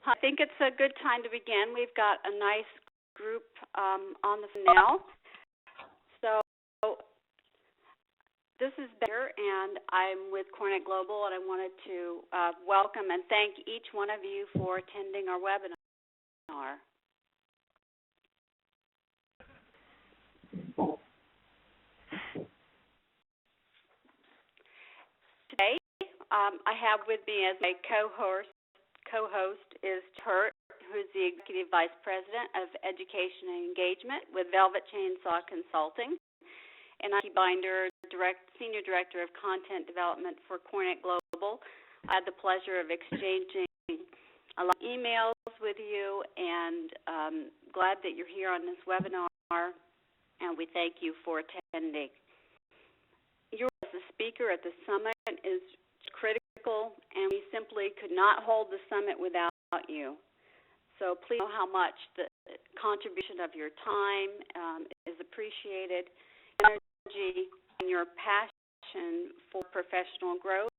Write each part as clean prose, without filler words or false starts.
I think it's a good time to begin. We've got a nice group on the phone now. So this is Better, and I'm with Cornet Global, and I wanted to welcome and thank each one of you for attending our webinar. Today, I have with me as my co-host is Hurt, who's the Executive Vice President of Education and Engagement with Velvet Chainsaw Consulting, and I'm Binder, Senior Director of Content Development for Cornet Global. I had the pleasure of exchanging a lot of emails with you, and glad that you're here on this webinar, and we thank you for attending. You as a speaker at the summit is critical, and we simply could not hold the summit without you. So please know how much the contribution of your time is appreciated. Energy and your passion for professional growth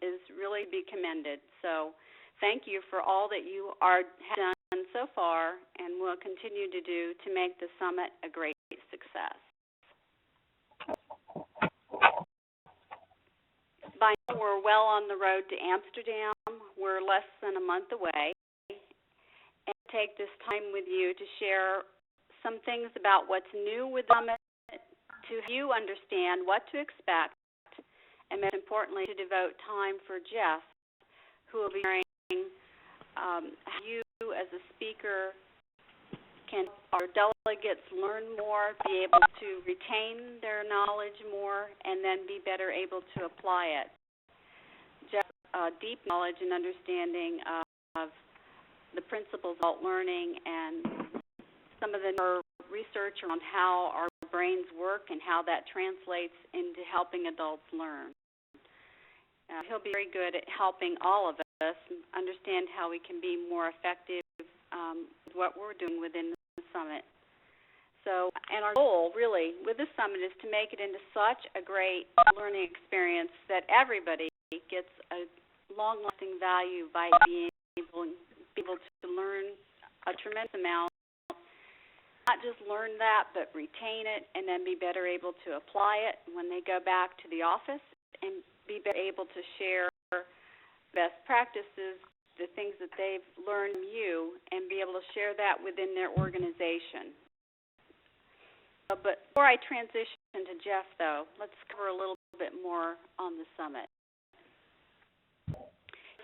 is really to be commended. So thank you for all that you have done so far and will continue to do to make the summit a great success. By now, we're well on the road to Amsterdam. We're less than a month away. And take this time with you to share some things about what's new with the summit, to help you understand what to expect, and most importantly, to devote time for Jeff, who will be sharing how you as a speaker can help our delegates learn more, be able to retain their knowledge more, and then be better able to apply it. Jeff's deep knowledge and understanding of the principles of adult learning and some of the research on how our brains work and how that translates into helping adults learn. He'll be very good at helping all of us understand how we can be more effective with what we're doing within the summit. So, and our goal really with this summit is to make it into such a great learning experience that everybody gets a long-lasting value by being able to learn a tremendous amount, not just learn that, but retain it and then be better able to apply it when they go back to the office and be better able to share best practices, the things that they've learned from you, and be able to share that within their organization. But before I transition to Jeff, though, let's cover a little bit more on the summit.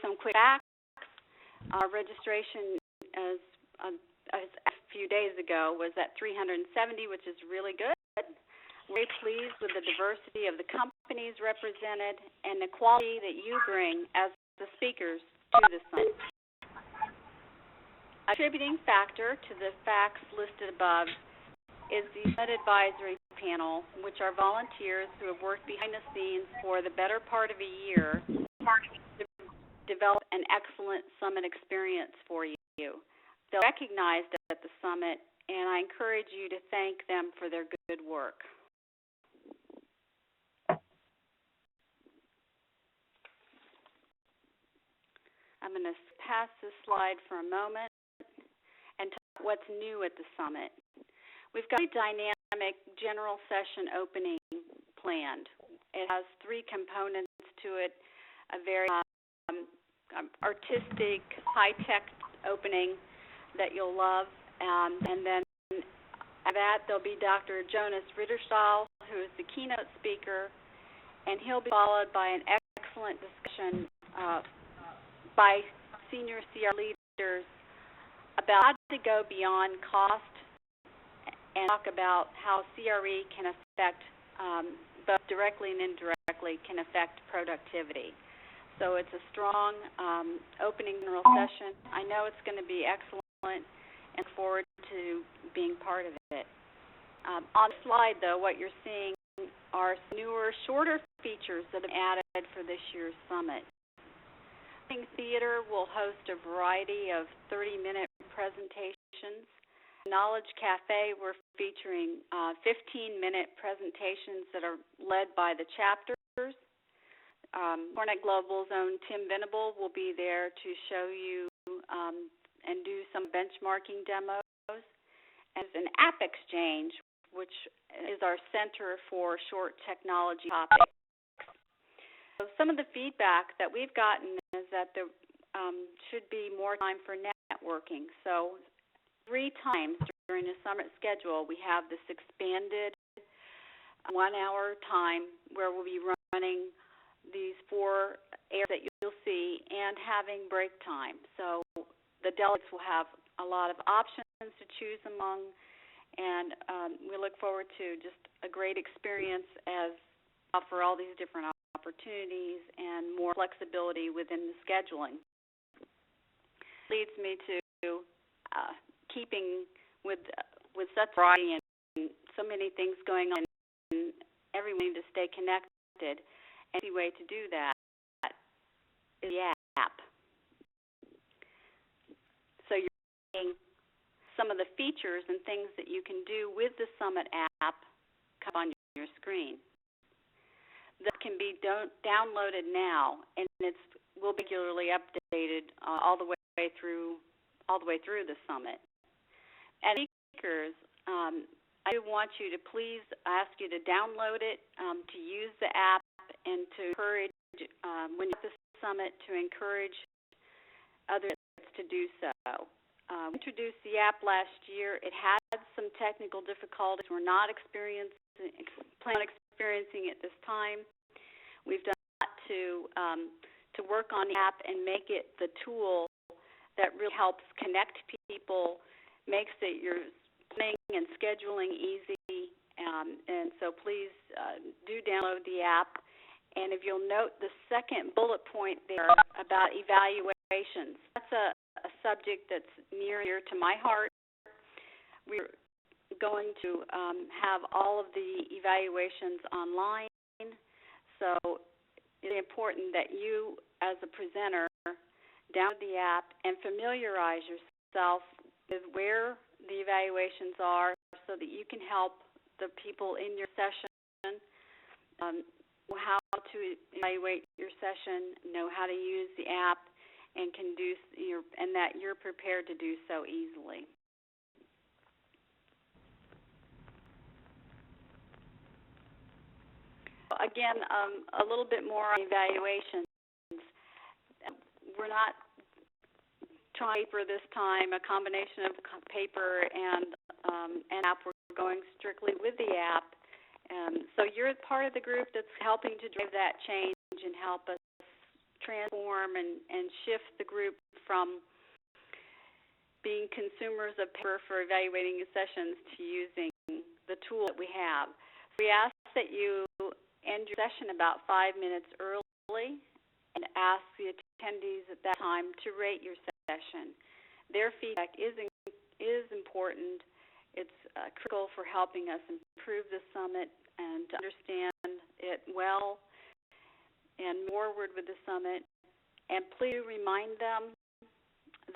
Some quick facts. Our registration as a few days ago was at 370, which is really good. We're very pleased with the diversity of the companies represented and the quality that you bring as the speakers to the summit. A contributing factor to the facts listed above is the Summit Advisory Panel, which are volunteers who have worked behind the scenes for the better part of a year to develop an excellent summit experience for you. They're recognized at the summit, and I encourage you to thank them for their good work. I'm going to pass this slide for a moment and talk about what's new at the summit. We've got a dynamic general session opening planned. It has three components to it: a very artistic, high-tech opening that you'll love, and then after that there'll be Dr. Jonas Ritterstahl, who is the keynote speaker, and he'll be followed by an excellent discussion by senior CR leaders about how to go beyond cost and talk about how CRE can affect, both directly and indirectly, can affect productivity. So it's a strong opening general session. I know it's going to be excellent and look forward to being part of it. On the slide, though, what you're seeing are newer, shorter features that have been added for this year's summit. Theater will host a variety of 30-minute presentations. Knowledge Cafe, we're featuring 15-minute presentations that are led by the chapters. Hornet Global's own Tim Venable will be there to show you and do some benchmarking demos. As an app exchange, which is our center for short technology topics. So some of the feedback that we've gotten is that there should be more time for networking. So 3 times during the summit schedule, we have this expanded 1-hour time where we'll be running these 4 areas that you'll see and having break time. So the delegates will have a lot of options to choose among, and we look forward to just a great experience as offer all these different opportunities and more flexibility within the scheduling. Leads me to keeping with such variety and so many things going on, and everyone to stay connected. Any way to do that is the app. So you're seeing some of the features and things that you can do with the Summit app come on your screen. That can be downloaded now, and will be regularly updated all the way through the Summit. And speakers, I do want you to please ask you to download it, to use the app, and to encourage when you're at the Summit to encourage others to do so. We introduced the app last year. It had some technical difficulties. We're not planning on experiencing it this time. We've done a lot to work on the app and make it the tool that really helps connect people, makes it your planning and scheduling easy. And so please do download the app. And if you'll note the second bullet point there about evaluations, that's a subject that's near to my heart. We're going to have all of the evaluations online, so it's important that you, as a presenter, download the app and familiarize yourself with where the evaluations are so that you can help the people in your session how to evaluate your session, know how to use the app, and and that you're prepared to do so easily. Again, a little bit more on evaluations. We're not trying for this time a combination of paper and app. We're going strictly with the app. So you're part of the group that's helping to drive that change and help us transform and shift the group from being consumers of paper for evaluating your sessions to using the tool that we have. So we ask that you end your session about 5 minutes early and ask the attendees at that time to rate your session. Their feedback is important. It's critical for helping us improve the Summit and to understand it well and forward with the Summit. And please remind them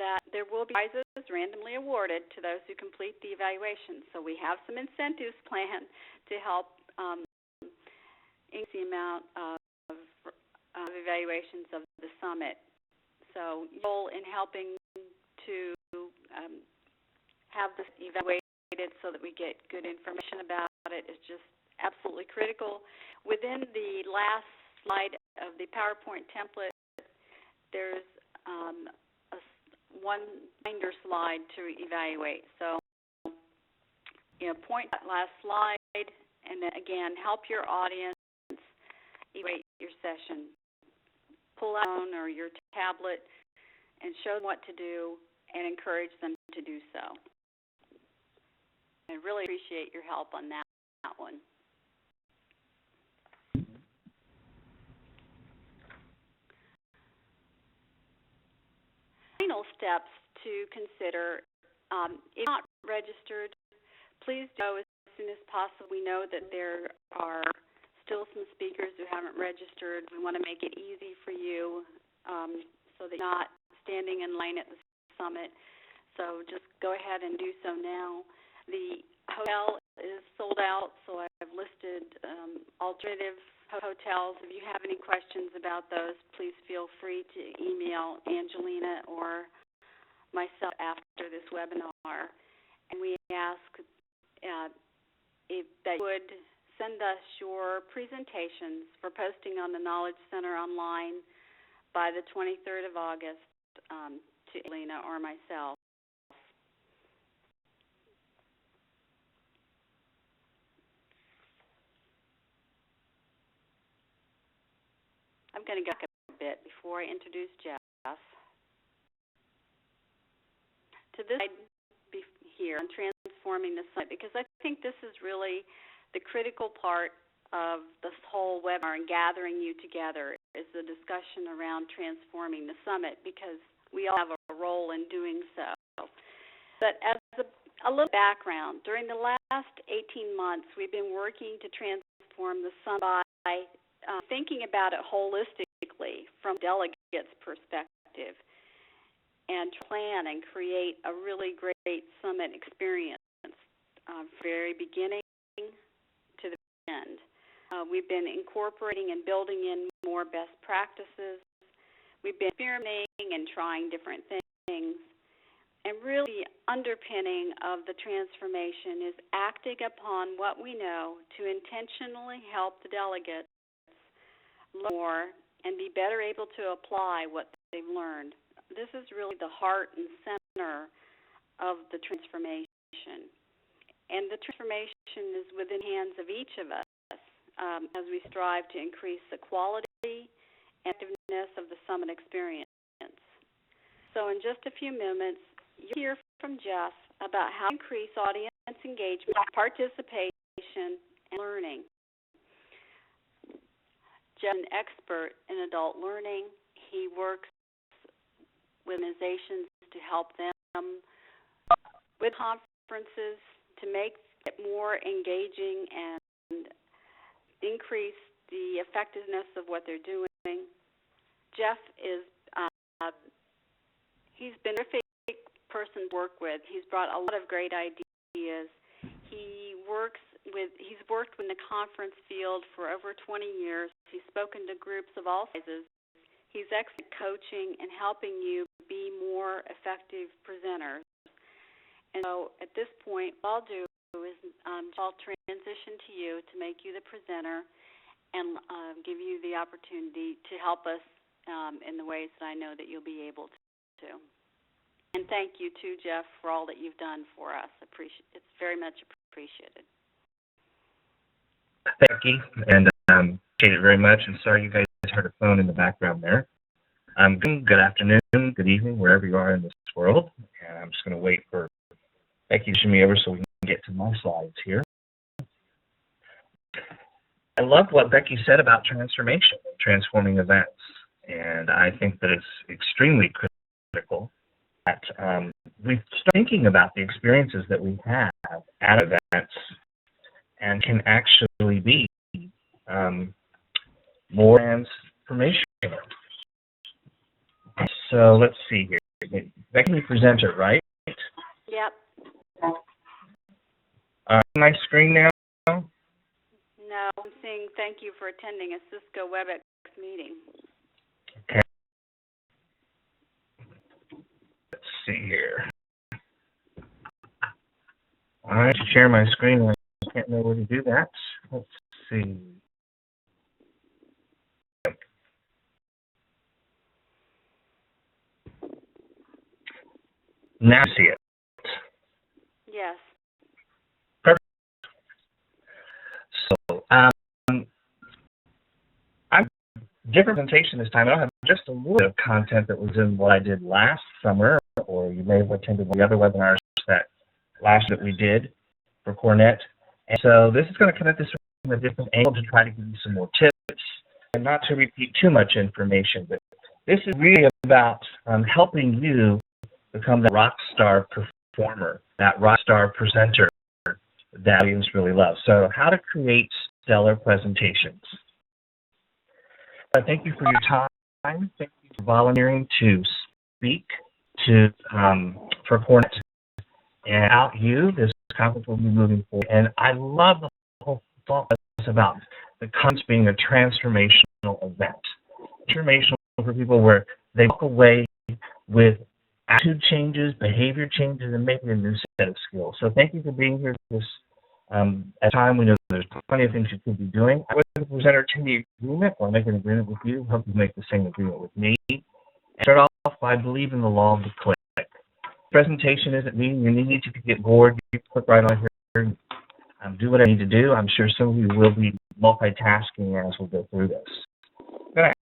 that there will be prizes randomly awarded to those who complete the evaluation. So we have some incentives planned to help increase the amount of evaluations of the Summit. So your role in helping to have this evaluated so that we get good information about it is just absolutely critical. Within the last slide of the PowerPoint template, there's one binder slide to evaluate. So, point that last slide, and then again, help your audience evaluate your session. Pull out your phone or your tablet and show them what to do and encourage them to do so. I really appreciate your help on that one. Final steps to consider. If not registered, please do as soon as possible. We know that there are still some speakers who haven't registered. We want to make it easy for you so that you're not standing in line at the Summit. So just go ahead and do so now. The hotel is sold out, so I've listed alternative hotels. If you have any questions about those, please feel free to email Angelina or myself after this webinar. And we ask that you would send us your presentations for posting on the Knowledge Center online by the 23rd of August to Angelina or myself. I'm going to go back a bit before I introduce Jeff to this slide here on transforming the summit, because I think this is really the critical part of this whole webinar and gathering you together is the discussion around transforming the summit, because we all have a role in doing so. But as a little background, during the last 18 months, we've been working to transform the summit by thinking about it holistically from delegates' perspective and plan and create a really great summit experience from the very beginning to the end. We've been incorporating and building in more best practices. We've been experimenting and trying different things. And really underpinning of the transformation is acting upon what we know to intentionally help the delegates learn more and be better able to apply what they've learned. This is really the heart and center of the transformation. And the transformation is within the hands of each of us as we strive to increase the quality and effectiveness of the summit experience. So in just a few moments, you'll hear from Jeff about how to increase audience engagement, participation, and learning. Jeff is an expert in adult learning. He works with organizations to help them with conferences to make it more engaging and increase the effectiveness of what they're doing. Jeff is he's been a terrific person to work with. He's brought a lot of great ideas. He's worked in the conference field for over 20 years. He's spoken to groups of all sizes. He's excellent coaching and helping you be more effective presenters. And so at this point, what I'll do is I'll transition to you to make you the presenter and give you the opportunity to help us in the ways that I know that you'll be able to. And thank you, too, Jeff, for all that you've done for us. It's very much appreciated. Thank you, and appreciate it very much. And sorry you guys heard a phone in the background there. Good afternoon, good evening, wherever you are in this world. And I'm just going to wait for Becky to show me over so we can get to my slides here. I love what Becky said about transformation and transforming events. And I think that it's extremely critical that we start thinking about the experiences that we have at events and can actually be more transformational. So let's see here. Becky, presenter, right? Yep. My screen now? No, I'm saying thank you for attending a Cisco WebEx meeting. Okay. Let's see here. All right, to share my screen, I can't know where to do that. Let's see. Now see it. Yes. Perfect. So, I'm different presentation this time. I don't have just a little bit of content that was in what I did last summer, or you may have attended one of the other webinars that we did for Cornet. And so this is going to come at this from a different angle to try to give you some more tips and not to repeat too much information. But this is really about helping you become that rock star performer, that rock star presenter that audience really love. So how to create stellar presentations. Thank you for your time. Thank you for volunteering to speak for Cornet. And without you, this conference will be moving forward. And I love the whole thought about the conference being a transformational event. Transformational for people where they walk away with attitude changes, behavior changes, and maybe a new set of skills. So thank you for being here this at a time. We know there's plenty of things you could be doing. I would the presenter to the agreement or make an agreement with you. Hope you make the same agreement with me. And start off by believing the law of the click. Presentation isn't meaning you need to get bored. You click right on here and do what I need to do. I'm sure some of you will be multitasking as we go through this.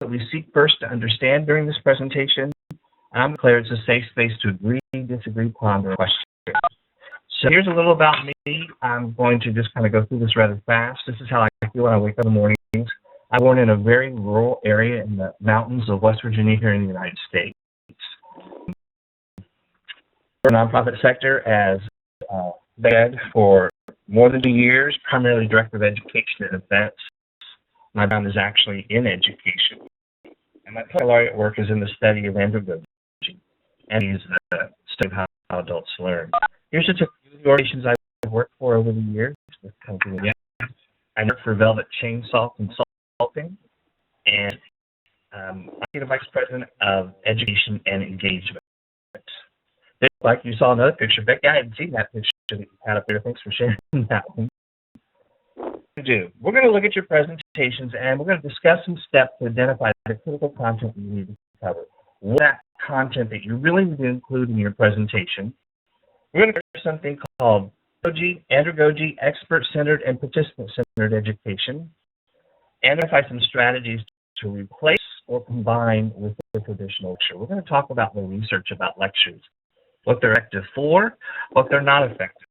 We seek first to understand during this presentation. I'm declare it's a safe space to agree, disagree, ponder, question. So here's a little about me. I'm going to just kind of go through this rather fast. This is how I feel when I wake up in the mornings. I'm born in a very rural area in the mountains of West Virginia here in the United States. For the nonprofit sector as bed for more than 2 years, primarily director of education and events. My background is actually in education. And my postdoctoral work is in the study of andragogy, and is the study of how adults learn. Here's just a few of the organizations I've worked for over the years. I work for Velvet Chainsaw Consulting, and I'm the Vice President of Education and Engagement. Like you saw another picture, Becky, I hadn't seen that picture that you had up there. Thanks for sharing that one. We're going to look at your presentations, and we're going to discuss some steps to identify the critical content you need to cover. What that content that you really need to include in your presentation. We're going to cover something called andragogy, expert-centered and participant-centered education, and identify some strategies to replace or combine with the traditional lecture. We're going to talk about the research about lectures, what they're effective for, what they're not effective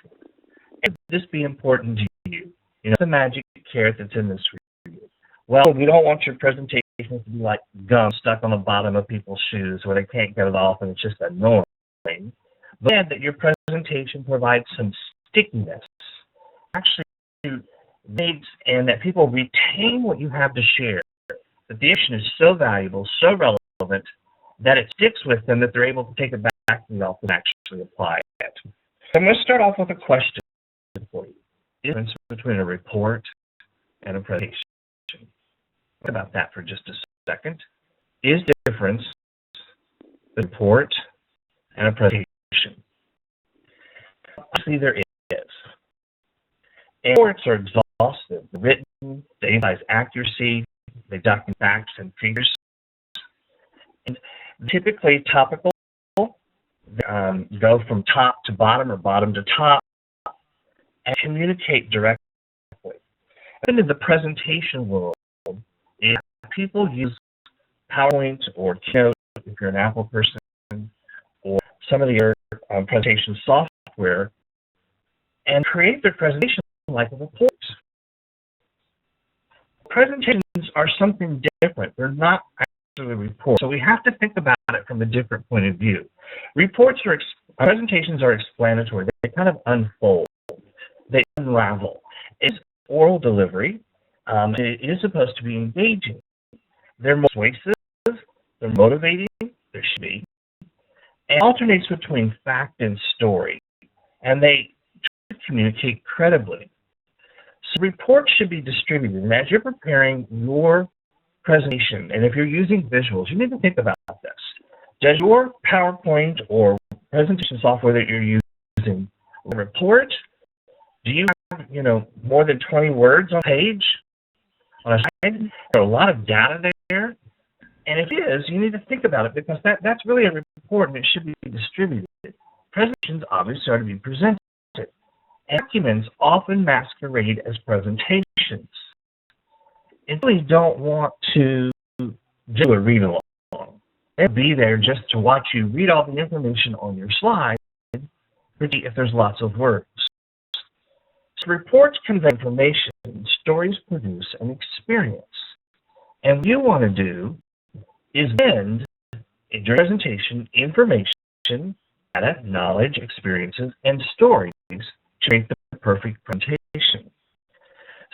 for. And this be important to you. You know, the magic carrot that's in this for you. Well, we don't want your presentations to be like gum stuck on the bottom of people's shoes where they can't get it off and it's just annoying. But that your presentation provides some stickiness, actually needs, and that people retain what you have to share. That the information is so valuable, so relevant, that it sticks with them, that they're able to take it back to the office and actually apply it. So I'm going to start off with a question for you. The difference between a report and a presentation. Think about that for just a second. Is the difference between a report and a presentation? Obviously there is. And reports are exhaustive, written, they emphasize accuracy, they document facts and figures. And typically topical, go from top to bottom or bottom to top, and communicate directly. And in the presentation world, is people use PowerPoint or Keynote, if you're an Apple person, or some of the other presentation software, and create their presentation like a report. Presentations are something different. They're not actually reports. So we have to think about it from a different point of view. Presentations are explanatory. They kind of unfold. They unravel. It's oral delivery. It is supposed to be engaging. They're persuasive. They're motivating. They should be. And it alternates between fact and story. And they communicate credibly. So reports should be distributed. And as you're preparing your presentation, and if you're using visuals, you need to think about this. Does your PowerPoint or presentation software that you're using report? Do you have, more than 20 words on a page? On a slide? There are a lot of data there. And if it is, you need to think about it, because that's really a report and it should be distributed. Presentations obviously are to be presented. Documents often masquerade as presentations. And really don't want to do a read-along. They'll be there just to watch you read all the information on your slide, particularly if there's lots of words. So reports convey information, stories produce an experience. And what you want to do is blend in your presentation information, data, knowledge, experiences, and stories to create the perfect presentation.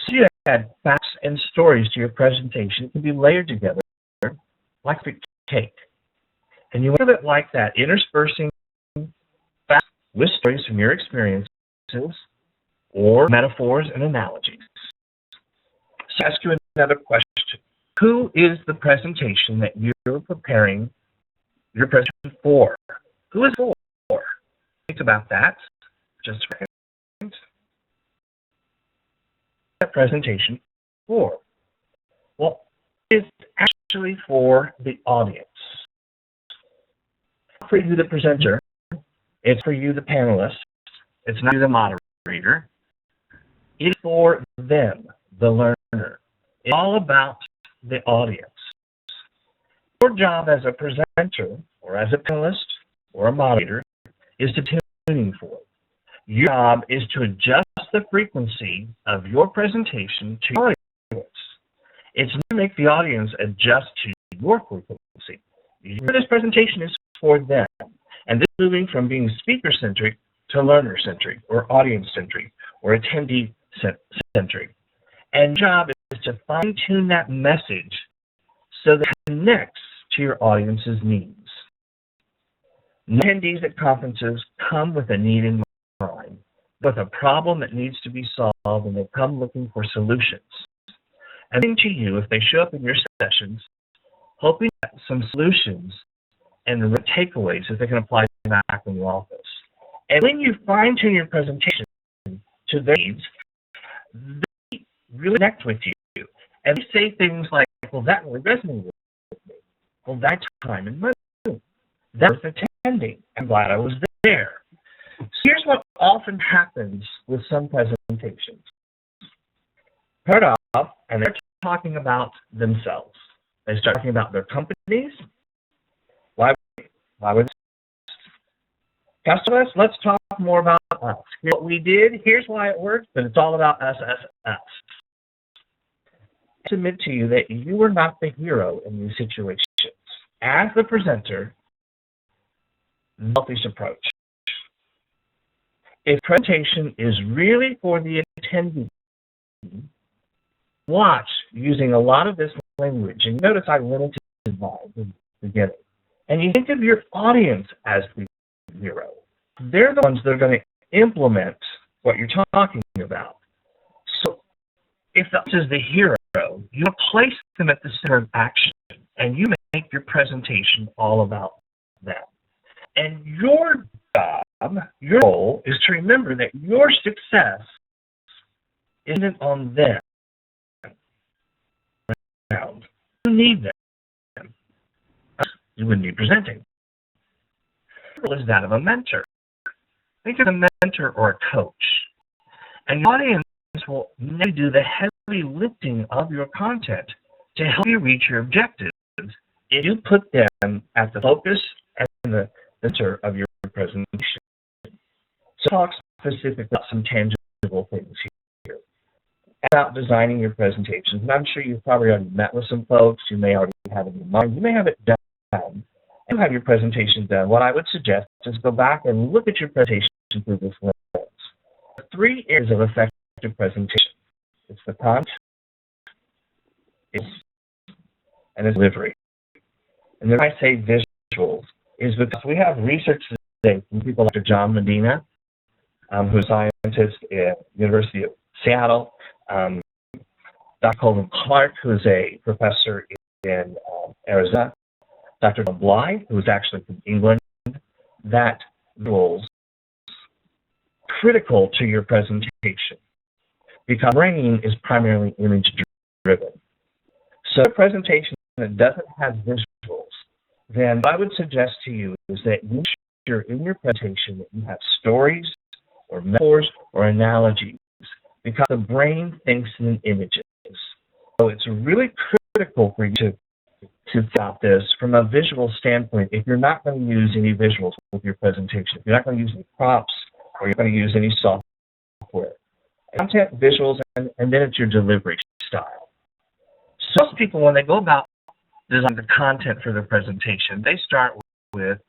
So you add facts and stories to your presentation. It can be layered together like a cake. And you want it like that, interspersing facts with stories from your experiences or metaphors and analogies. So I'll ask you another question. Who is the presentation that you're preparing your presentation for? Who is it for? Think about that just for a second. That presentation for? Well, it's actually for the audience. Not for you, the presenter. It's for you, the panelist. It's not you, the moderator. It's for them, the learner. It's all about the audience. Your job as a presenter or as a panelist or a moderator is to tuning for it. Your job is to adjust the frequency of your presentation to your audience. It's not to make the audience adjust to your frequency. This presentation is for them. And this is moving from being speaker-centric to learner-centric or audience-centric or attendee-centric. And your job is to fine-tune that message so that it connects to your audience's needs. Attendees at conferences come with a need in mind, with a problem that needs to be solved, and they come looking for solutions. And then to you, if they show up in your sessions, hoping that some solutions and takeaways that they can apply back in the office. And when you fine-tune your presentation to their needs, they really connect with you. And they say things like, well, that really resonated with me. Well, that time in money. That was attending. I'm glad I was there. So here's what often happens with some presentations. Start off, and they're talking about themselves. They start talking about their companies. Why would customers? Let's talk more about us. Here's what we did. Here's why it works, but it's all about us. I submit to you that you are not the hero in these situations. As the presenter, selfish approach. If presentation is really for the attendee, watch using a lot of this language. And notice I limited mine in the beginning. And you think of your audience as the hero. They're the ones that are going to implement what you're talking about. So if the audience is the hero, you place them at the center of action, and you make your presentation all about them. And your job, your role, is to remember that your success isn't on them. You need them. You wouldn't be presenting. The role is that of a mentor. Think of a mentor or a coach. And the audience will now do the heavy lifting of your content to help you reach your objectives if you put them at the focus and the center of your presentation. So talk specifically about some tangible things here. About designing your presentations. And I'm sure you've probably already met with some folks. You may already have it in your mind. You may have it done. And you have your presentation done. What I would suggest is go back and look at your presentation through this lens. 3 areas of effective presentation. It's the content, and it's delivery. And then I say visuals is because we have research today from people like John Medina, who's a scientist at the University of Seattle, Dr. Colvin Clark, who's a professor in Arizona, Dr. Bly, who's actually from England, that visuals critical to your presentation because brain is primarily image driven. So a presentation that doesn't have visuals, then what I would suggest to you is that you ensure in your presentation that you have stories or metaphors or analogies because the brain thinks in images. So it's really critical for you to think about this from a visual standpoint. If you're not going to use any visuals with your presentation, if you're not going to use any props or you're going to use any software, content, visuals, and then it's your delivery style. So most people, when they go about designing the content for their presentation, they start with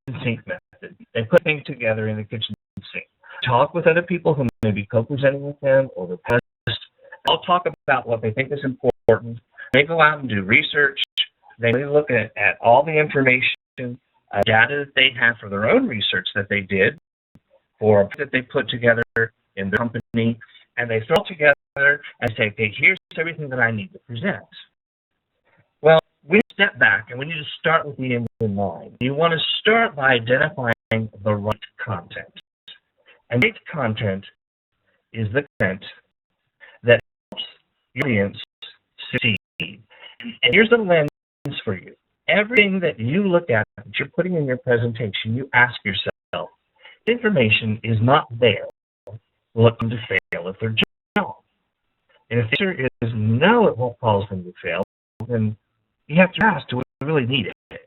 the sync method. They put things together in the kitchen sink. Talk with other people who may be co-presenting with them or the panelists. They'll talk about what they think is important. They go out and do research. They look at all the information, data that they have for their own research that they did, or that they put together in the company, and they throw it together and say, okay, here's everything that I need to present. Well, we step back and we need to start with the end in mind. You want to start by identifying the right content. And right content is the content that helps your audience succeed. And here's the lens for you. Everything that you look at, that you're putting in your presentation, you ask yourself, information is not there. Will it come to fail if they're job? And if the answer is no, it won't cause them to fail, then you have to ask, do we really need it?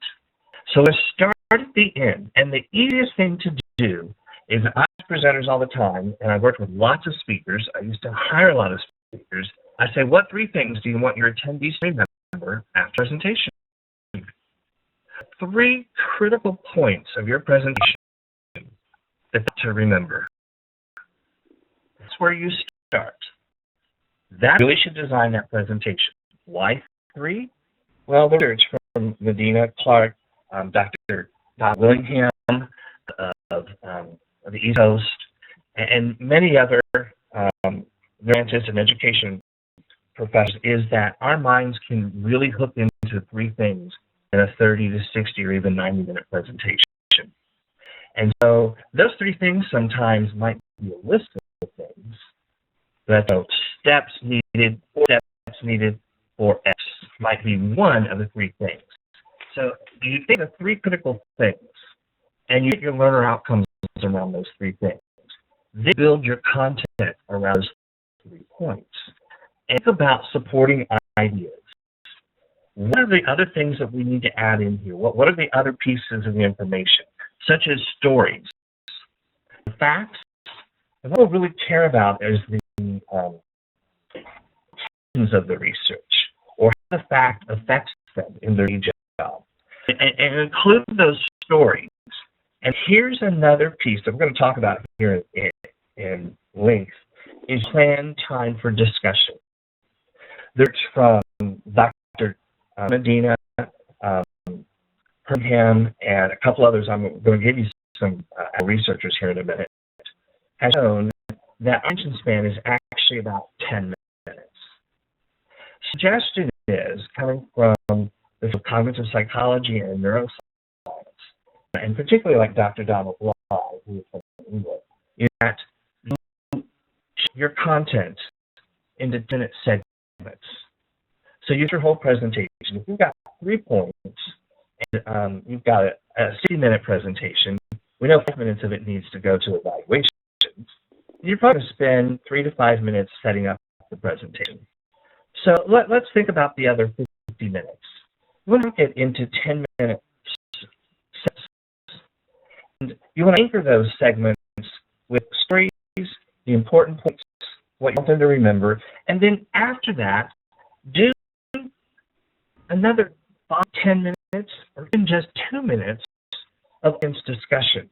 So let's start at the end. And the easiest thing to do is, I ask presenters all the time, and I've worked with lots of speakers. I used to hire a lot of speakers. I say, what 3 things do you want your attendees to remember after presentation? 3 critical points of your presentation that to remember. That's where you start. That really should design that presentation. Why 3? Well, the research from Medina, Clark, Dr. Todd Willingham of the East Coast, and many other scientists and education professors, is that our minds can really hook into 3 things in a 30 to 60 or even 90-minute presentation. And so those 3 things sometimes might be a list of things, but steps needed, 4 steps needed, or X might be one of the 3 things. So you think of 3 critical things, and you get your learner outcomes around those 3 things. Then build your content around those 3 points. And think about supporting ideas. What are the other things that we need to add in here? What are the other pieces of the information, such as stories, facts? And what we really care about is the of the research, or how the fact affects them in their job, and include those stories. And here's another piece that we're going to talk about here in length, is plan time for discussion. There's from Dr. Medina, Herman, and a couple others. I'm going to give you some researchers here in a minute, has shown that attention span is actually about 10 minutes. Suggestion is, coming from the cognitive psychology and neuroscience, and particularly like Dr. Donald Bly, who is from England, is that you your content into 10-minute segments. So use your whole presentation. If you've got 3 points, and you've got a 60-minute presentation, we know 5 minutes of it needs to go to evaluations. You're probably going to spend 3 to 5 minutes setting up the presentation. So let's think about the other 50 minutes. You want to get into 10-minute sets. And you want to anchor those segments with stories, the important points, what you want them to remember, and then after that, do another 5, 10 minutes, or even just 2 minutes of audience discussion.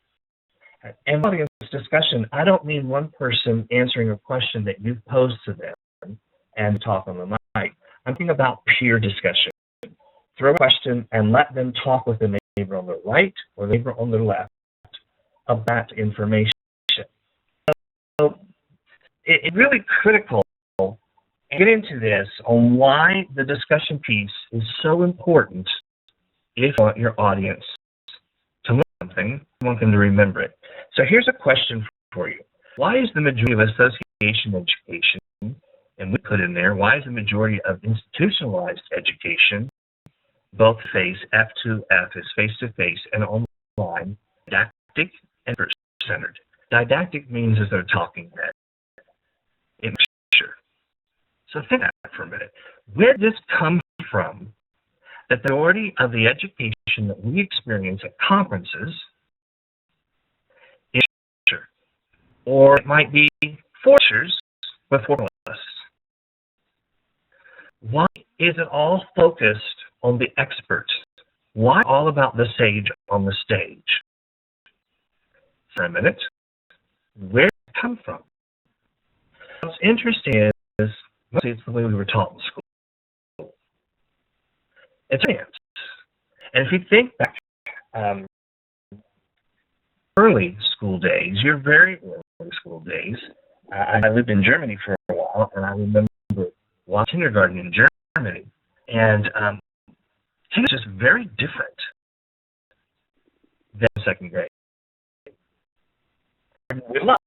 And audience discussion, I don't mean one person answering a question that you've posed to them and talk on the mic. I'm thinking about peer discussion. Throw a question and let them talk with the neighbor on the right or the neighbor on the left about information. So it's really critical to get into this on why the discussion piece is so important if you want your audience to learn something, you want them to remember it. So here's a question for you. Why is the majority of association education, and we put in there, why is the majority of institutionalized education, both face, F2F is face-to-face and online, didactic and person-centered? Didactic means as they're talking head. It makes sure. So think about that for a minute. Where did this come from? That the majority of the education that we experience at conferences is lecture, or it might be lectures with formalists. Why is it all focused on the expert? Why all about the sage on the stage? For a minute, where did it come from? What's interesting is, mostly it's the way we were taught in school. It's science. And if you think back early school days, your very early school days, I lived in Germany for a while, and I remember while kindergarten in Germany, and kindergarten is just very different than second grade. We loved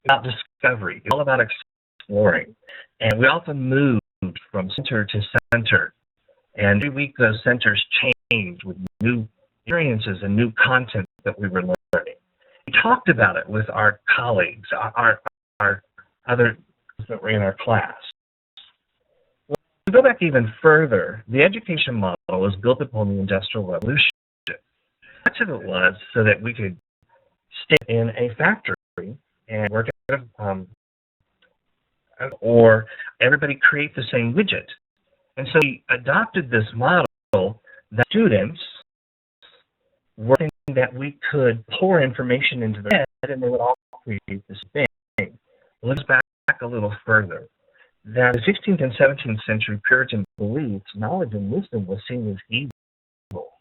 about discovery. It's all about exploring. And we often moved from center to center. And every week those centers changed with new experiences and new content that we were learning. We talked about it with our colleagues, our other that were in our class. To go back even further, the education model was built upon the Industrial Revolution. Much of it was so that we could stay in a factory and work at or everybody create the same widget. And so we adopted this model that students were thinking that we could pour information into their head and they would all create this thing. Let's back a little further. That in the 16th and 17th century Puritan beliefs, knowledge and wisdom was seen as evil.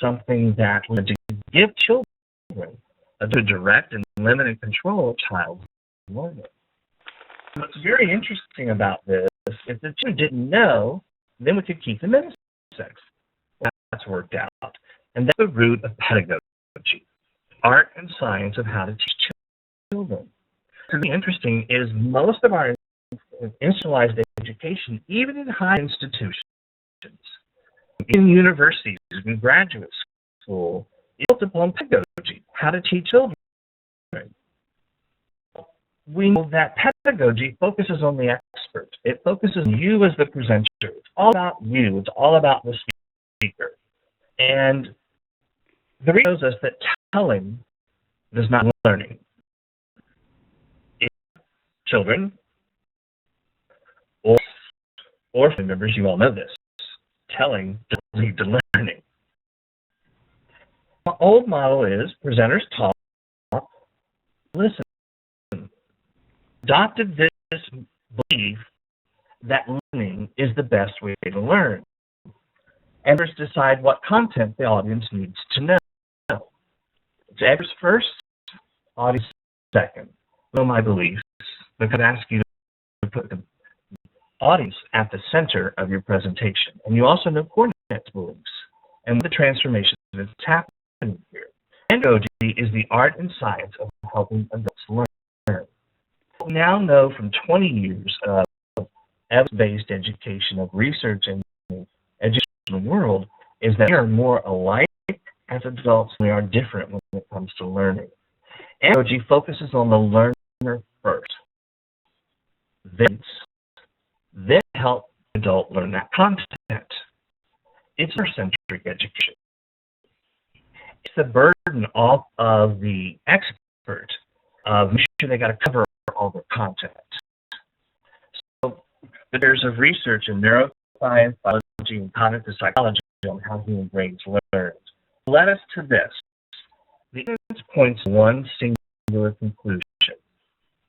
Something that was to give children to direct and limit and control a child's learning. What's very interesting about this is that children didn't know, then we could keep them in sex. That's worked out. And that's the root of pedagogy, art and science of how to teach children. What's really interesting is most of our institutionalized education, even in high institutions, in universities, in graduate school, is built upon pedagogy, how to teach children. We know that pedagogy focuses on the expert. It focuses on you as the presenter. It's all about you. It's all about the speaker. And the reason shows us that telling does not learning. If children or family members, you all know this, telling doesn't lead to learning. The old model is presenters talk, listen. Adopted this belief that learning is the best way to learn. And decide what content the audience needs to know. It's Editors first, audience second. Know my beliefs, because I ask you to put the audience at the center of your presentation. And you also know Cornet's beliefs and the transformation that's happening here. Pedagogy is the art and science of helping adults learn. What we now know from 20 years of evidence-based education, of research in the educational world, is that we are more alike as adults than we are different when it comes to learning. Pedagogy focuses on the learner first. Then help the adult learn that content. It's centric education. It's the burden off of the expert of making sure they got to cover all the content. So there's of research in neuroscience, biology, and cognitive psychology on how human brains learn. Led us to this. The evidence points to one singular conclusion.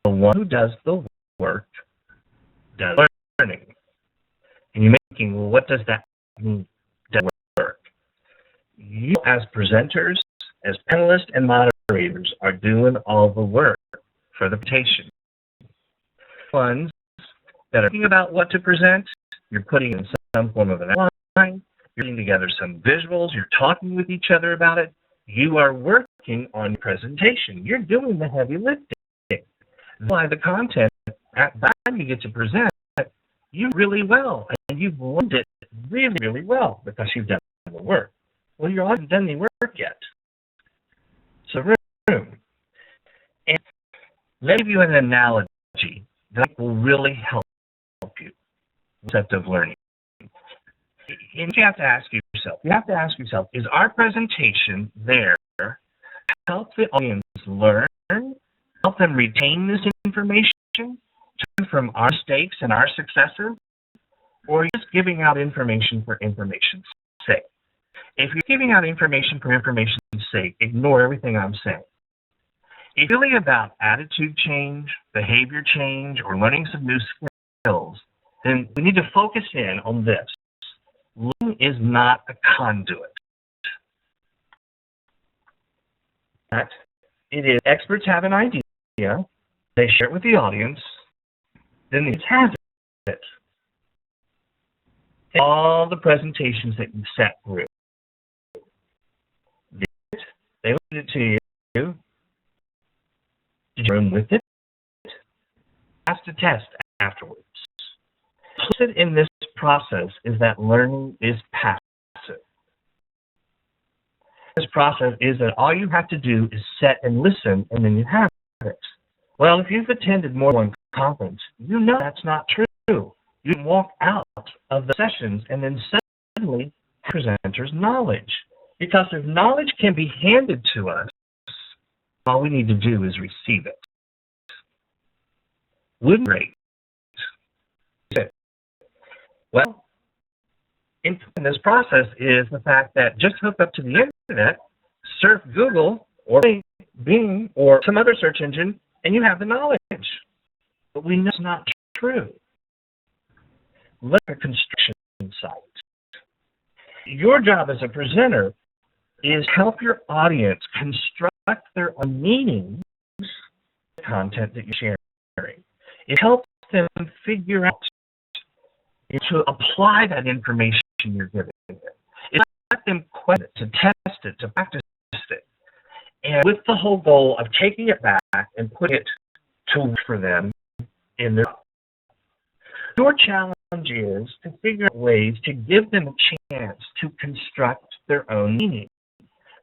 The one who does the work does learning. And you're thinking, well, what does that mean, does work? You as presenters, as panelists and moderators are doing all the work for the presentation. Ones that are thinking about what to present, you're putting in some form of an outline, you're putting together some visuals, you're talking with each other about it, you are working on your presentation. You're doing the heavy lifting. That's why the content, at the time you get to present, you really well, and you've learned it really, really well because you've done the work. Well, you haven't done the work yet. So room. And let me give you an analogy that will really help you. Concept of learning. And you have to ask yourself, is our presentation there to help the audience learn, help them retain this information, learn from our mistakes and our successes, or are you just giving out information for information's sake? If you're giving out information for information's sake, ignore everything I'm saying. If it's really about attitude change, behavior change, or learning some new skills, then we need to focus in on this. Learning is not a conduit. It is experts have an idea, they share it with the audience, then the audience has it. All the presentations that you sat through. They looked it to you. Did you room with it? Pass the test afterwards. Implicit in this process is that learning is passive. This process is that all you have to do is sit and listen, and then you have it. Well, if you've attended more than one conference, you know that's not true. You can walk out of the sessions and then suddenly presenter's knowledge. Because if knowledge can be handed to us, all we need to do is receive it. Wouldn't great. Well, in this process is the fact that just hook up to the internet, surf Google or Bing or some other search engine, and you have the knowledge. But we know it's not true. Look at a construction site. Your job as a presenter is help your audience construct their own meanings of the content that you're sharing. It helps them figure out to apply that information you're giving them. It lets them question it, to test it, to practice it. And with the whole goal of taking it back and putting it to work for them in their life. Your challenge is to figure out ways to give them a chance to construct their own meaning.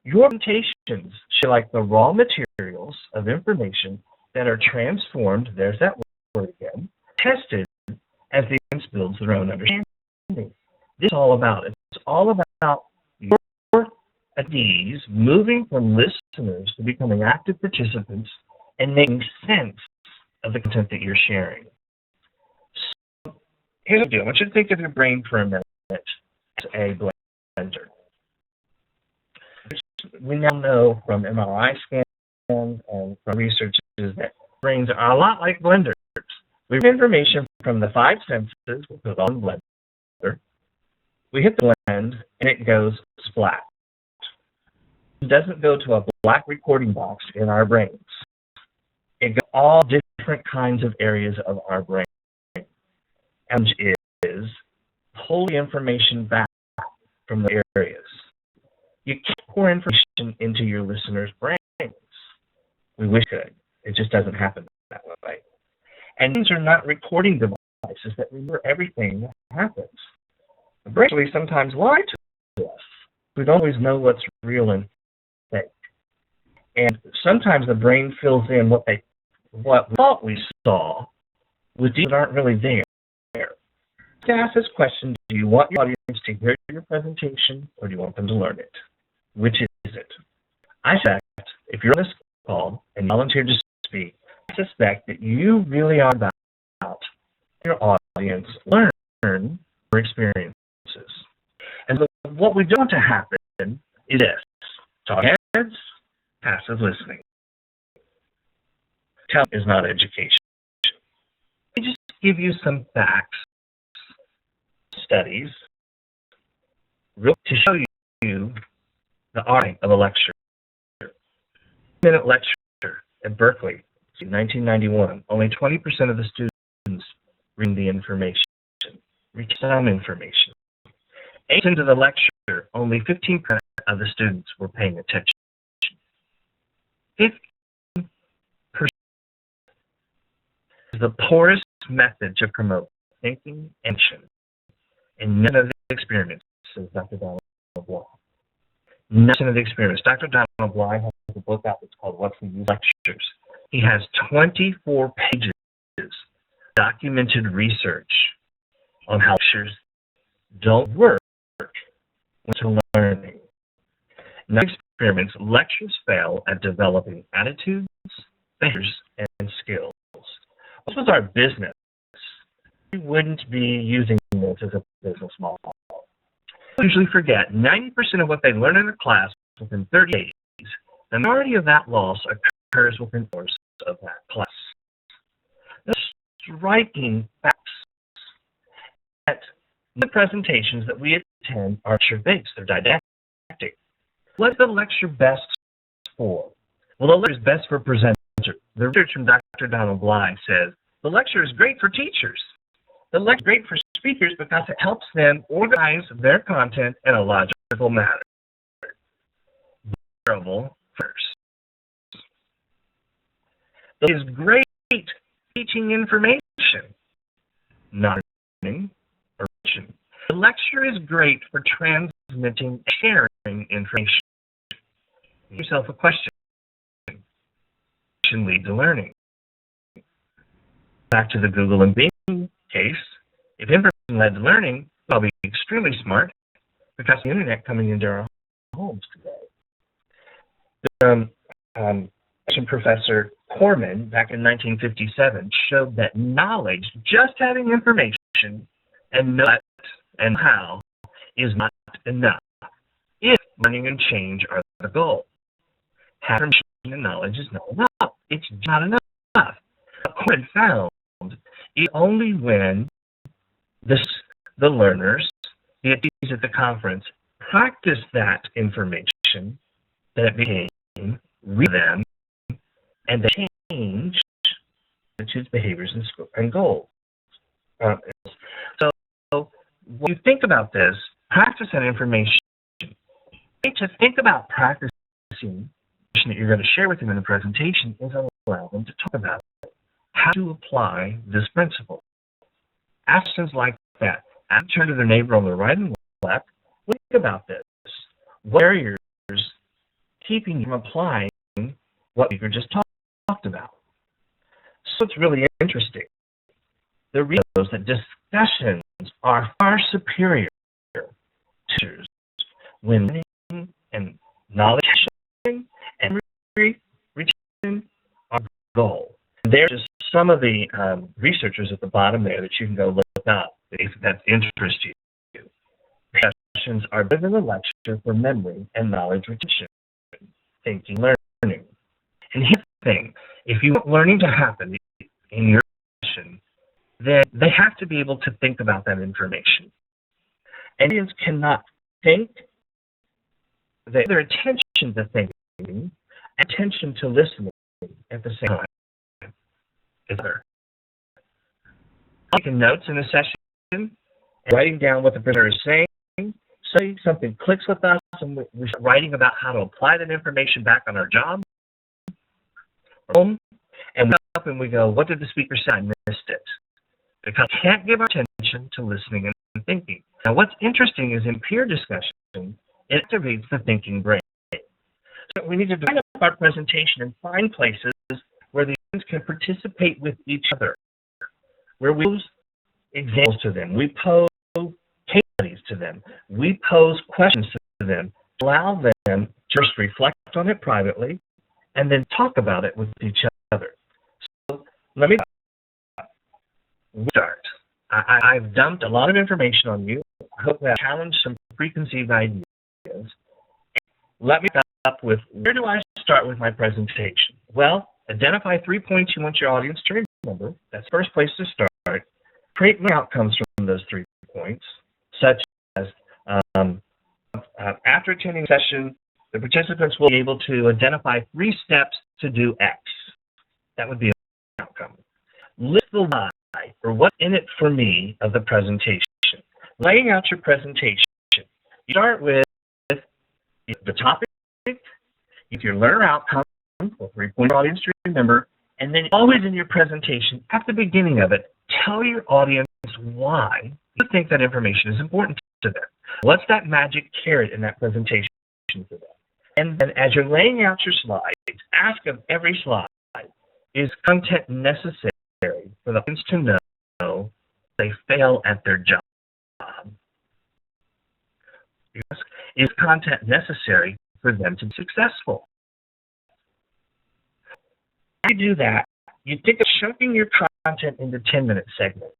Your presentations should be like the raw materials of information that are transformed, there's that word again, tested as the audience builds their own understanding. This is all about it. It's all about your attendees moving from listeners to becoming active participants and making sense of the content that you're sharing. So here's what I do. I want you to think of your brain for a minute as a blender. We now know from MRI scans and from research that brains are a lot like blenders. We get information from the five senses, we put it on the blender. We hit the blend, and it goes splat. It doesn't go to a black recording box in our brains. It goes all different kinds of areas of our brain. And is pull the information back from the areas. You can't pour information into your listeners' brains. We wish it could. It just doesn't happen that way. And these are not recording devices that remember everything that happens. The brain actually sometimes lies to us. We don't always know what's real and fake. And sometimes the brain fills in what we thought we saw with details that aren't really there. To ask this question, do you want your audience to hear your presentation or do you want them to learn it? Which is it? I suspect, if you're on this call and you volunteer to speak, I suspect that you really are about your audience learn your experiences. And so what we don't want to happen is this. Talk heads, passive listening. Tell is not education. Let me just give you some facts, studies, to show you the art of a lecture. 2-minute lecture at Berkeley in 1991. Only 20% of the students read the information, read some information. 8 into the lecture, only 15% of the students were paying attention. 15% is the poorest method to promote thinking and action. And none of the experiments, says Dr. Donald Bly. None of the experiments. Dr. Donald Bly has a book out that's called What's the Use of Lectures. He has 24 pages of documented research on how lectures don't work to learning. In other experiments, lectures fail at developing attitudes, behaviors, and skills. This was our business. We wouldn't be using this as a business model. We usually forget 90% of what they learn in a class within 30 days. The majority of that loss occurs within the course of that class. The striking facts that the presentations that we attend are lecture-based, they're didactic. What's the lecture best for? Well, the lecture is best for presenter. The research from Dr. Dr. Donald Bly says, the lecture is great for teachers. The lecture is great for speakers because it helps them organize their content in a logical manner. Variable first. It is great teaching information, not learning or teaching. The lecture is great for transmitting, sharing information. Ask yourself a question. Question lead to learning. Back to the Google and Bing case, if information led to learning, we'll be extremely smart because of the internet coming into our homes today. Professor Corman, back in 1957, showed that knowledge, just having information and know what and how, is not enough if learning and change are the goal. Having information and knowledge is not enough. It's not enough. What Corman found is only when the learners, the attendees at the conference, practiced that information that it became real to them, and they changed attitudes, behaviors, and goals. So when you think about this, practice that information. You need to think about practicing that you're going to share with them in the presentation is allow them to talk about it, how to apply this principle. Ask questions like that. Ask turn to their neighbor on the right and left. Think about this. What barriers keeping you from applying what you just talked about? So it's really interesting. The reason is that discussions are far superior to teachers when learning and knowledge sharing and retention are the goal. There's just some of the researchers at the bottom there that you can go look up if that interests you. Discussions are better than a lecture for memory and knowledge retention, thinking, learning. And here's the thing, if you want learning to happen in your session, then they have to be able to think about that information. And students cannot think, their attention to thinking, attention to listening at the same time. Is there? Taking notes in a session, and writing down what the presenter is saying, so something clicks with us, and we start writing about how to apply that information back on our job, and we look up and we go, what did the speaker say? I missed it. Because we can't give our attention to listening and thinking. Now, what's interesting is in peer discussion, it activates the thinking brain. So we need to design up our presentation and find places where the students can participate with each other, where we pose examples to them, we pose case studies to them, we pose questions to them, allow them to just reflect on it privately, and then talk about it with each other. So let me start. I've dumped a lot of information on you. I hope that challenged some preconceived ideas. Let me start up with, where do I start with my presentation? Well, identify 3 points you want your audience to remember. That's the first place to start. Create outcomes from those 3 points, such as after attending a session, the participants will be able to identify 3 steps to do X. That would be an outcome. List the why, or what's in it for me, of the presentation. Laying out your presentation. You start with the topic, your learner outcome, or 3 points your audience to remember, and then always in your presentation, at the beginning of it, tell your audience why you think that information is important to them. What's that magic carrot in that presentation for them? And then as you're laying out your slides, ask of every slide, is content necessary for the audience to know they fail at their job? Is content necessary for them to be successful? When you do that, you think of chunking your content into 10-minute segments.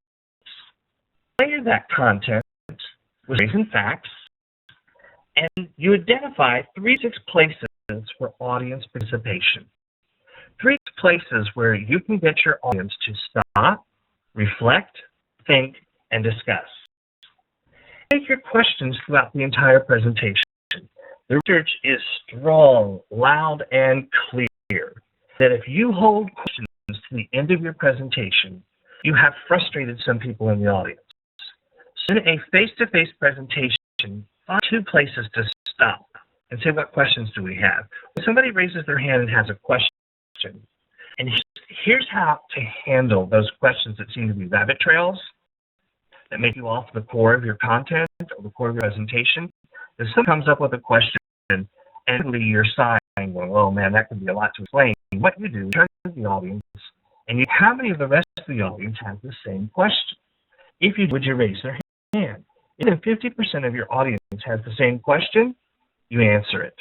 Layer that content with recent facts, and you identify 3 to 6 places for audience participation. 3 places where you can get your audience to stop, reflect, think, and discuss. Take your questions throughout the entire presentation. The research is strong, loud, and clear that if you hold questions to the end of your presentation, you have frustrated some people in the audience. So in a face-to-face presentation, find two places to stop and say, what questions do we have? When somebody raises their hand and has a question, and here's how to handle those questions that seem to be rabbit trails that make you off the core of your content or the core of your presentation. If someone comes up with a question and you're sighing, going, oh man, that could be a lot to explain, what you do is turn to the audience and you, how many of the rest of the audience have the same question? If you would you raise their hand? If 50% of your audience has the same question, you answer it.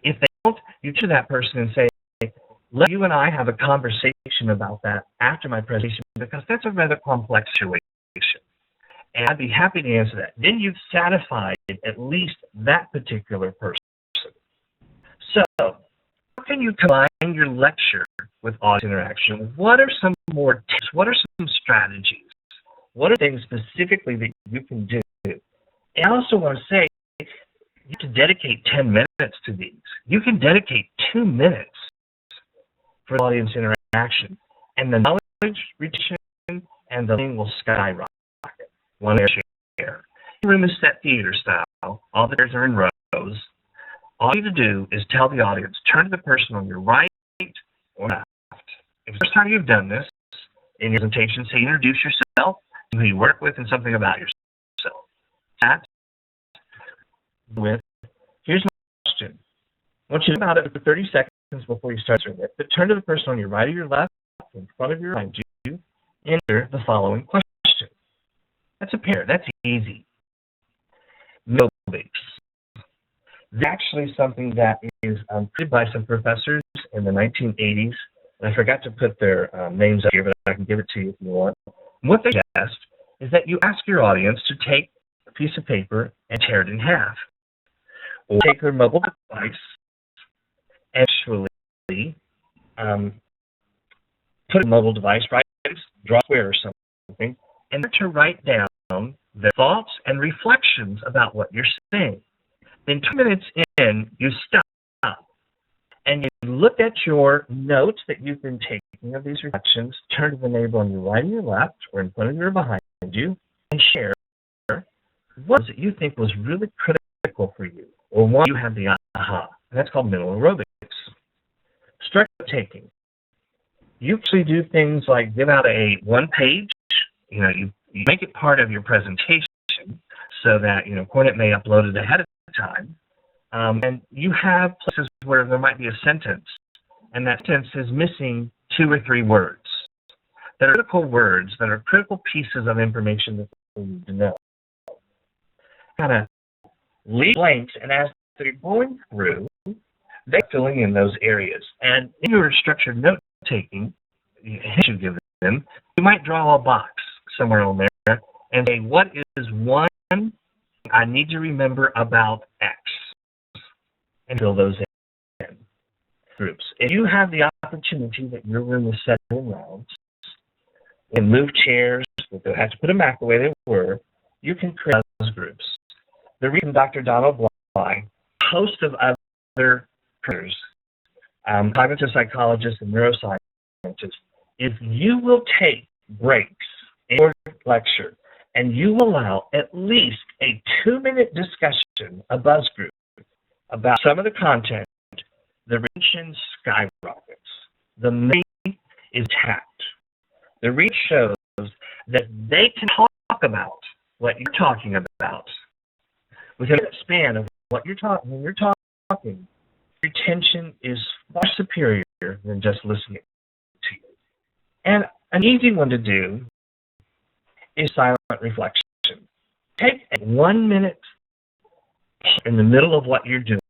If they don't, you turn to that person and say, let you and I have a conversation about that after my presentation, because that's a rather complex situation. And I'd be happy to answer that. Then you've satisfied at least that particular person. So, how can you combine your lecture with audience interaction? What are some more tips? What are some strategies? What are things specifically that you can do? And I also want to say, you can dedicate 10 minutes to these. You can dedicate 2 minutes for audience interaction. And the knowledge retention and the learning will skyrocket. One share. The room is set theater style. All the chairs are in rows. All you have to do is tell the audience, turn to the person on your right or left. If it's the first time you've done this in your presentation, say introduce yourself, who you work with, and something about yourself. That with, here's my question. I want you to think about it for 30 seconds before you start answering it. But turn to the person on your right or your left, in front of you, behind you, and answer the following question. That's a pair. That's easy. No bigs. That's actually something that is created by some professors in the 1980s. And I forgot to put their names up here, but I can give it to you if you want. And what they suggest is that you ask your audience to take a piece of paper and tear it in half. Or take their mobile device and actually put a mobile device, right? Draw a square or something, and to write down their thoughts and reflections about what you're saying. Then 2 minutes in, you stop and you look at your notes that you've been taking of these reflections, turn to the neighbor on your right or your left, or in front of you or behind you, and share what is it you think was really critical for you, or one you have the aha. And that's called mental aerobics. Structure taking. You actually do things like give out a one-page, you make it part of your presentation so that, Cornet may upload it ahead of time. And you have places where there might be a sentence, and that sentence is missing 2 or 3 words that are critical words, that are critical pieces of information that you need to know. Kind of leave blanks, and as they're going through, they're filling in those areas. And in your structured note-taking, you give them, you might draw a box somewhere on there and say, what is one I need to remember about X? And fill those in groups. If you have the opportunity that your room is set in rounds, and move chairs, but they'll have to put them back the way they were, you can create those groups. The reason Dr. Donald Bly, host of other professors, cognitive psychologists and neuroscientists, if you will take breaks in your lecture and you allow at least a 2-minute discussion, a buzz group, about some of the content, the retention skyrockets. The meaning is tapped. The reach shows that they can talk about what you're talking about within a span of what you're talking. When you're talking, retention is far superior than just listening to you. And an easy one to do is silent reflection. Take a 1 minute in the middle of what you're doing.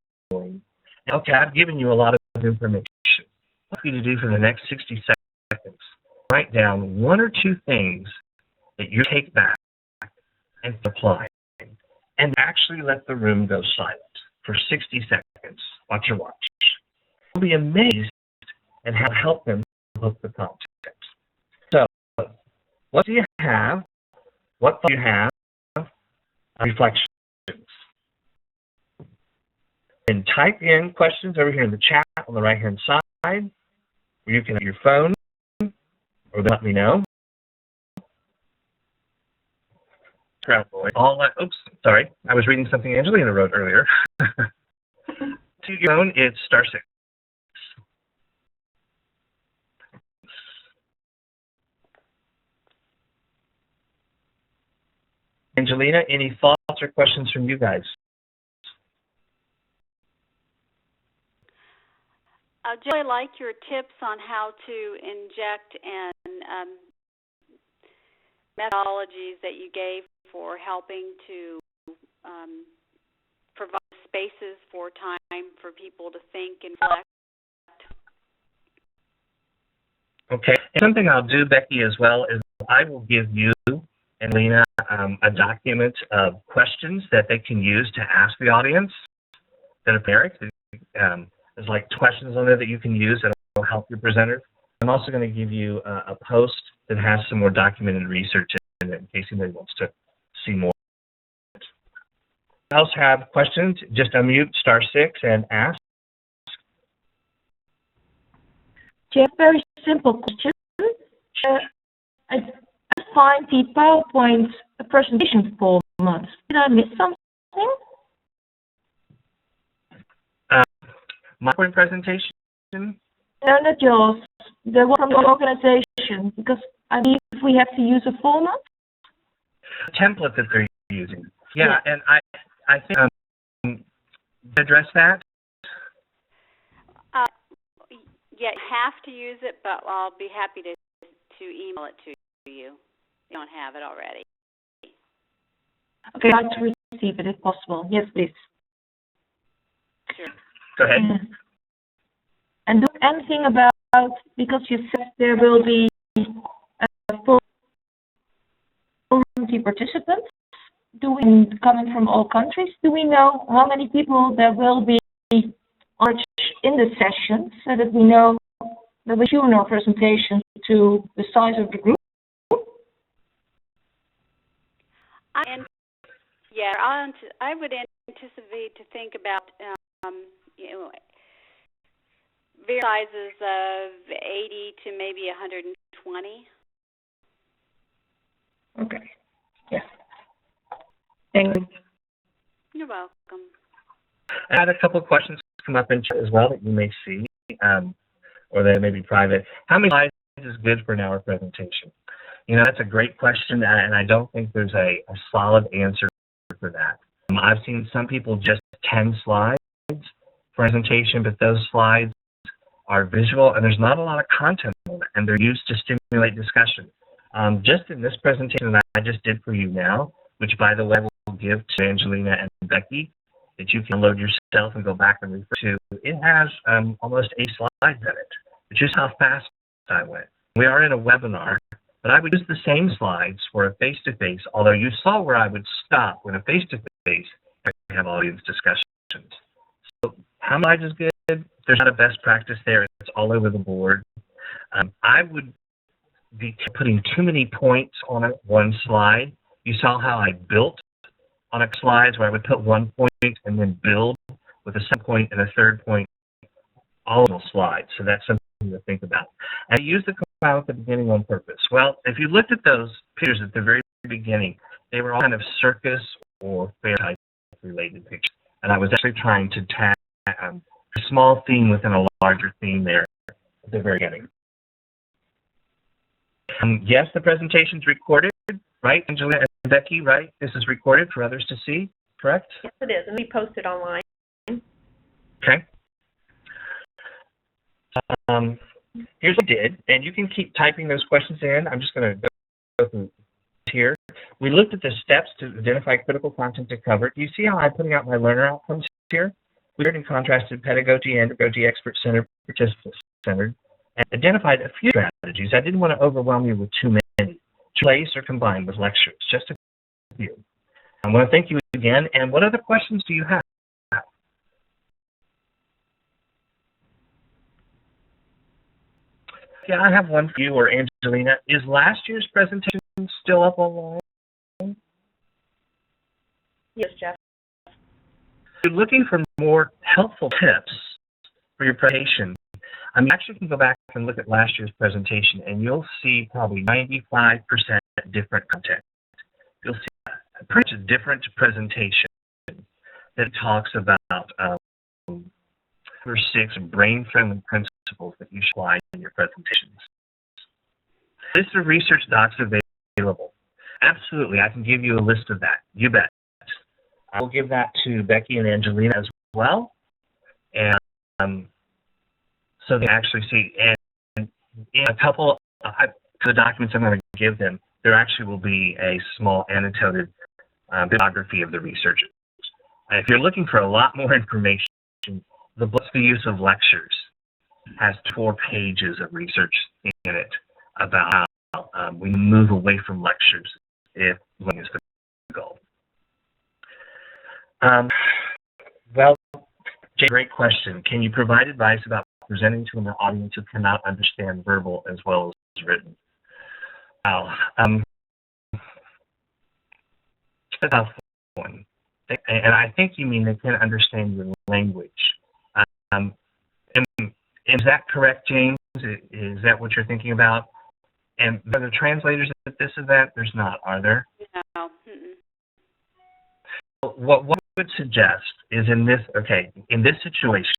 Okay, I've given you a lot of information. What do you do for the next 60 seconds? Write down 1 or 2 things that you take back and apply, and actually let the room go silent for 60 seconds. Watch your watch. You'll be amazed at how to help them hook the content. So, what do you have? What do you have? Reflections. And type in questions over here in the chat on the right-hand side, where you can have your phone, or let me know. Oops, sorry. I was reading something Angelina wrote earlier. To your own, it's star 6. Angelina, any thoughts or questions from you guys? Jill, I like your tips on how to inject and methodologies that you gave for helping to provide spaces for time for people to think and reflect. Okay. And something I'll do, Becky, as well, is I will give you and Lena a document of questions that they can use to ask the audience that are generic. There's like questions on there that you can use that will help your presenter. I'm also going to give you a post that has some more documented research in it in case anybody wants to see more. Else have questions? Just unmute star 6 and ask. Just a very simple question. I find the PowerPoint presentation format. Did I miss something? My presentation? No, not yours. The one from the organization, because I believe we have to use a format. Template that they're using. Yeah. And I think address that. Yeah, you have to use it, but I'll be happy to email it to you. You don't have it already. Okay, I'd like to receive it if possible. Yes, please. Sure. Go ahead. And do anything about, because you said there will be full participants coming from all countries. Do we know how many people there will be in the session so that we know that we tune our presentation to the size of the group? I would anticipate to think about various sizes of 80 to maybe 120. Okay. Yeah. Thank you. You're welcome. I had a couple of questions come up in chat as well that you may see, or they may be private. How many slides is good for an hour presentation? You know, that's a great question, and I don't think there's a solid answer for that. I've seen some people just 10 slides presentation, but those slides are visual, and there's not a lot of content on it, and they're used to stimulate discussion. Just in this presentation that I just did for you now, which, by the way, I will give to Angelina and Becky, that you can load yourself and go back and refer to, it has almost 8 slides in it, which is how fast I went. We are in a webinar, but I would use the same slides for a face-to-face, although you saw where I would stop when a face-to-face I have audience discussions. So how much is good? There's not a best practice there. It's all over the board. I would be putting too many points on one slide. You saw how I built on a slides where I would put 1 point and then build with a second point and a third point, all of those slides. So that's something to think about. And I used the compile at the beginning on purpose. Well, if you looked at those pictures at the very beginning, they were all kind of circus or fair type related pictures. And I was actually trying to tag a small theme within a larger theme there at the very beginning. Yes, the presentation's recorded, right, Angela and Becky, right? This is recorded for others to see, correct? Yes, it is, and we post it online. Okay. Here's what I did, and you can keep typing those questions in. I'm just going to go through here. We looked at the steps to identify critical content to cover. Do you see how I'm putting out my learner outcomes here? We heard and contrasted pedagogy, andragogy, expert-centered, participant-centered, and identified a few strategies. I didn't want to overwhelm you with too many. Place or combine with lectures, just a few. I want to thank you again, and what other questions do you have? Yeah, I have one for you or Angelina. Is last year's presentation still up online? Yes, Jeff. If you're looking for more helpful tips for your presentation, You actually can go back and look at last year's presentation, and you'll see probably 95% different content. You'll see a pretty much different presentation that talks about number 6, brain-friendly principles that you should apply in your presentations. Is the research docs available? Absolutely, I can give you a list of that. You bet. I will give that to Becky and Angelina as well, and so they actually see. And in a couple of the documents I'm going to give them, there actually will be a small annotated bibliography of the researchers. If you're looking for a lot more information, the book, The Use of Lectures, has 4 pages of research in it about how we move away from lectures if learning is the goal. Well, Jay, great question. Can you provide advice about presenting to an audience who cannot understand verbal as well as written? Wow. That's a tough one. And I think you mean they can't understand your language. Is that correct, James? Is that what you're thinking about? And are there translators at this event? There's not, are there? No. What I would suggest is in this situation,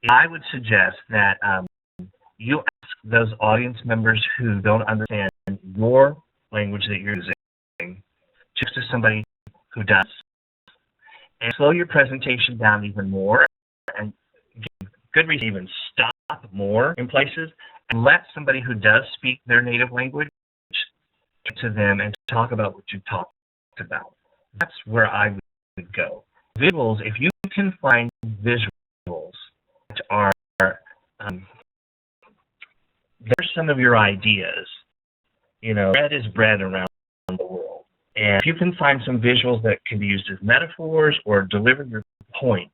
I would suggest that you ask those audience members who don't understand your language that you're using, just to somebody who does, and slow your presentation down even more, and good reason even stop more in places, and let somebody who does speak their native language to them and talk about what you talked about. That's where I would go. Visuals, if you can find visuals that are, there's some of your ideas. Bread is bread around the world. And if you can find some visuals that can be used as metaphors or deliver your point,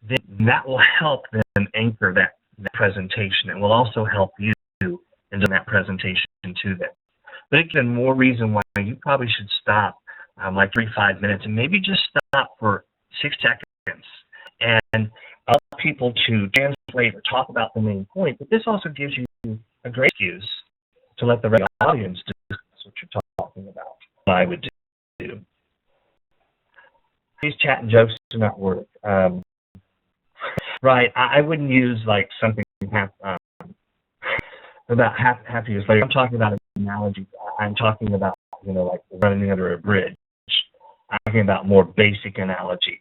then that will help them anchor that presentation. It will also help you in doing that presentation to them. But again, more reason why you probably should stop like 3-5 minutes and maybe just stop for 6 seconds and allow people to translate or talk about the main point. But this also gives you a great excuse to let the rest of the audience discuss what you're talking about. What I would do. These chat and jokes do not work. Right, I wouldn't use like something about half years later. I'm talking about an analogy. I'm talking about like running under a bridge. I'm talking about more basic analogies.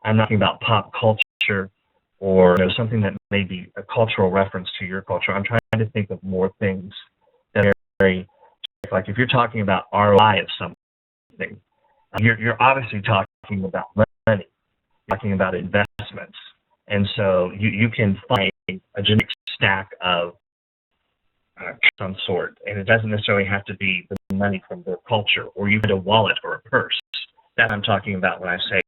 I'm not talking about pop culture or something that may be a cultural reference to your culture. I'm trying to think of more things that are very, like if you're talking about ROI of something, you're obviously talking about money. You're talking about investments. And so you can find a generic stack of some sort, and it doesn't necessarily have to be the money from their culture, or you get a wallet or a purse. That's what I'm talking about when I say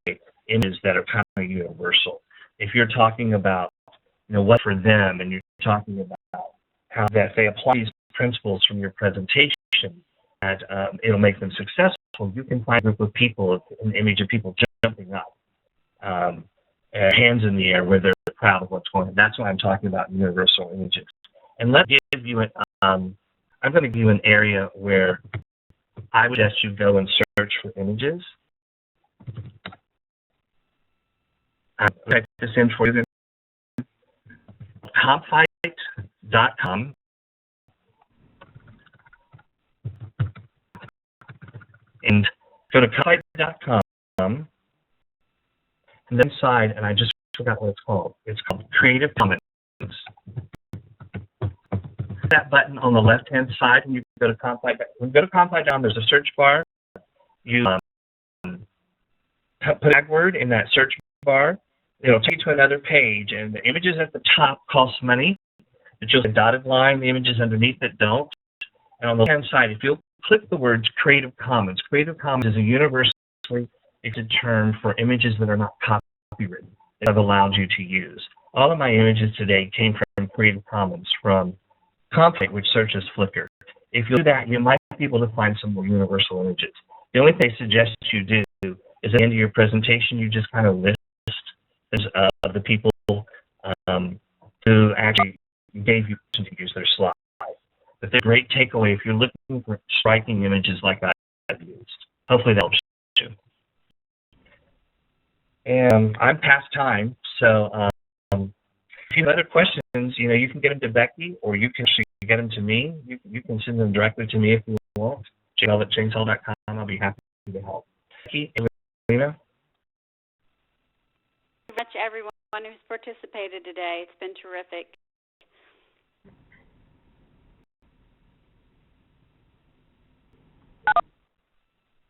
images that are kind of universal. If you're talking about what for them, and you're talking about how that they apply these principles from your presentation, that it'll make them successful, you can find a group of people, an image of people jumping up. Hands in the air where they're proud of what's going on. That's why I'm talking about universal images. And let me give you I'm going to give you an area where I would suggest you go and search for images. I'll type this in for you. Compfight.com. And go to compfight.com. And then inside, and I just forgot what it's called. It's called Creative Commons. That button on the left-hand side when you go to Compfight. When you go to Compfight.com, there's a search bar. You put a tag word in that search bar. It'll take you to another page, and the images at the top cost money. But you'll see a dotted line. The images underneath it don't. And on the left-hand side, if you'll click the words Creative Commons is a universally accepted term for images that are not copywritten that I've allowed you to use. All of my images today came from Creative Commons, from Compfight, which searches Flickr. If you do that, you might be able to find some more universal images. The only thing I suggest you do is at the end of your presentation, you just kind of list the people who actually gave you permission to use their slide. But they're a great takeaway if you're looking for striking images like that I've used. Hopefully that helps you. And I'm past time, so if you have other questions, you can get them to Becky, or you can get them to me. You can send them directly to me if you want. JL@chainsaw.com. I'll be happy to help. Becky, Evelina? Thank you very much, everyone who's participated today. It's been terrific.